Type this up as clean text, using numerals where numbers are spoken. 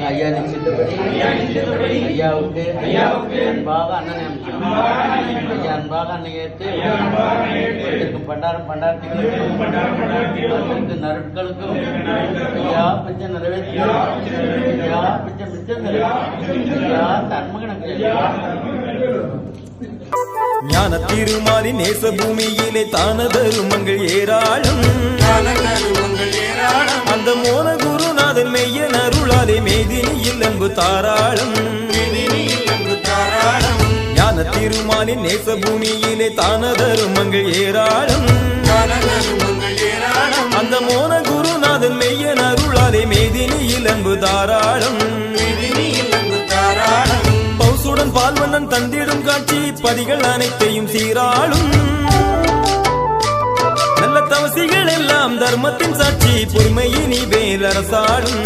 ஐயா நிச்சயத்தபடி ஐயாவுக்கு அன்பாக அண்ணனை அமைச்சோம். ஐயா அன்பாக அன்னை ஏற்று பண்டாரத்துக்கும் நருட்களுக்கும் ஐயா பிச்சை நிறைவேற்றி ஐயா பிச்சை மிச்சம் ஐயா தன்மகனுக்கு ஞான திருமாலி நேச பூமியிலே தான தருமங்கள் ஏராளம் அந்த மோன குருநாதன் மெய்யன் அருளாலே மேதினியில் அன்பு தாராளம் ஞான திருமாலி நேச பூமியிலே தான தருமங்கள் ஏராளம் அந்த மோன குருநாதன் மெய்யன் அருளாலே மேதினியில் அன்பு தாராளம் பௌசுடன் பால்வண்ணன் தந்திடும் காட்சி பதிகள் அனைத்தையும் சீராளும் நல்ல தவசிகள் எல்லாம் தர்மத்தின் சாட்சி பொறுமையினி வேல் அரசாளும்